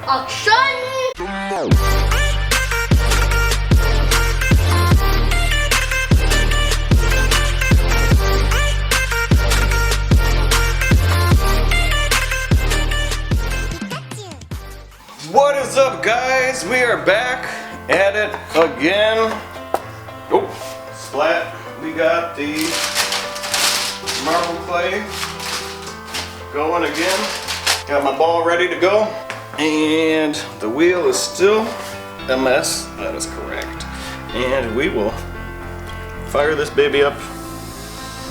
Action! What is up, guys? We are back at it again. Oh, splat. We got the marble clay going again. Got my ball ready to go. And the wheel is still a mess. That is correct. And we will fire this baby up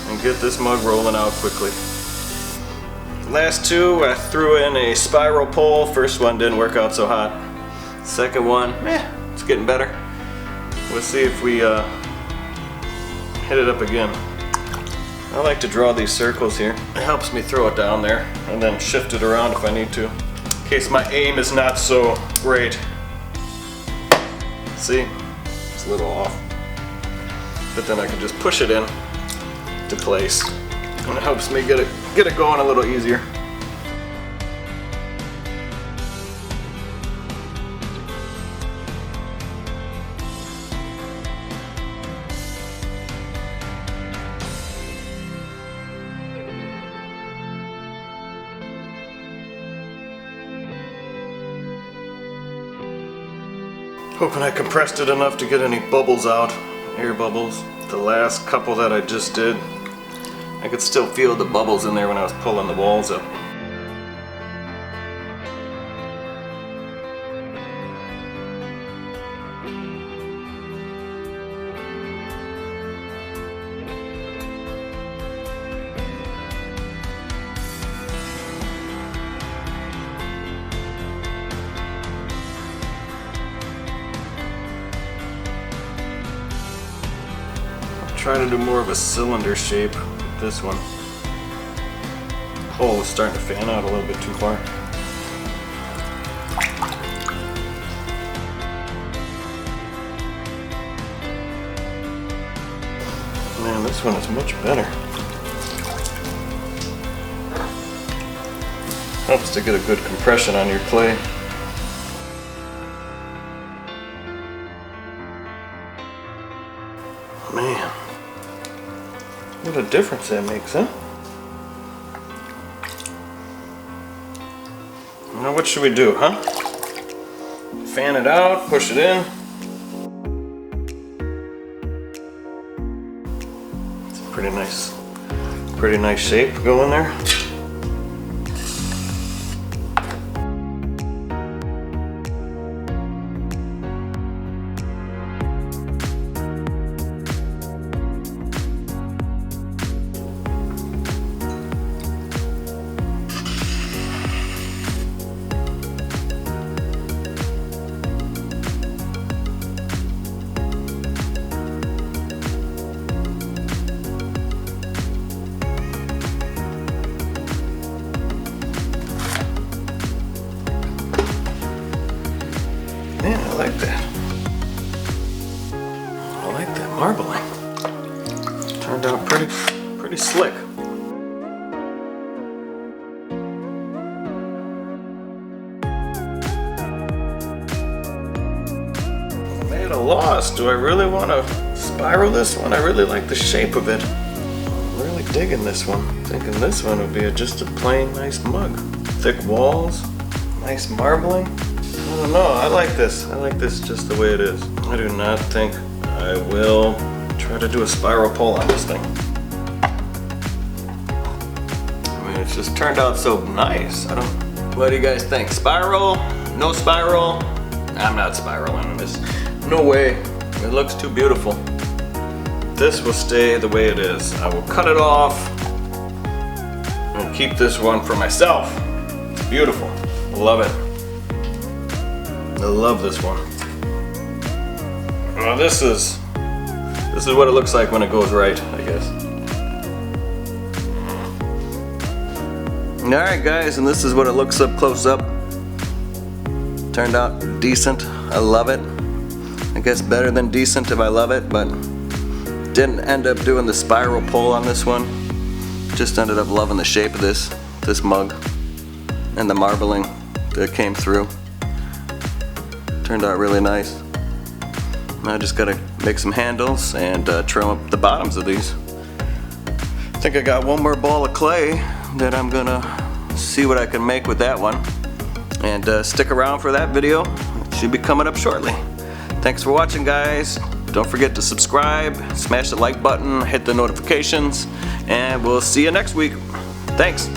and get this mug rolling out quickly. Last two, I threw in a spiral pole. First one didn't work out so hot. Second one, it's getting better. Let's see if we hit it up again. I like to draw these circles here. It helps me throw it down there and then shift it around if I need to, in case my aim is not so great. See, it's a little off. But then I can just push it in to place. And it helps me get it going a little easier. Hoping I compressed it enough to get any bubbles out, air bubbles. The last couple that I just did, I could still feel the bubbles in there when I was pulling the walls up. I'll try to do more of a cylinder shape. This one. Oh, it's starting to fan out a little bit too far. Man, this one is much better. Helps to get a good compression on your clay. Man. What a difference that makes, huh? Now what should we do, huh? Fan it out, push it in. It's a pretty nice shape going there. Man, I like that. I like that marbling. Turned out pretty slick. I'm at a loss. Do I really want to spiral this one? I really like the shape of it. I'm really digging this one. Thinking this one would be just a plain nice mug. Thick walls, nice marbling. I don't know, I like this. I like this just the way it is. I do not think I will try to do a spiral pull on this thing. I mean, it's just turned out so nice. What do you guys think? Spiral? No spiral? I'm not spiraling this. No way. It looks too beautiful. This will stay the way it is. I will cut it off and keep this one for myself. It's beautiful. I love it. I love this one. Well, this is what it looks like when it goes right, I guess. Alright guys, and this is what it looks up close up. Turned out decent. I love it. I guess better than decent if I love it, but didn't end up doing the spiral pull on this one. Just ended up loving the shape of this mug and the marbling that came through. Turned out really nice. I just gotta make some handles and trim up the bottoms of these. I think I got one more ball of clay that I'm gonna see what I can make with that one. And stick around for that video. It should be coming up shortly. Thanks for watching, guys. Don't forget to subscribe, smash the like button, hit the notifications, and we'll see you next week. Thanks.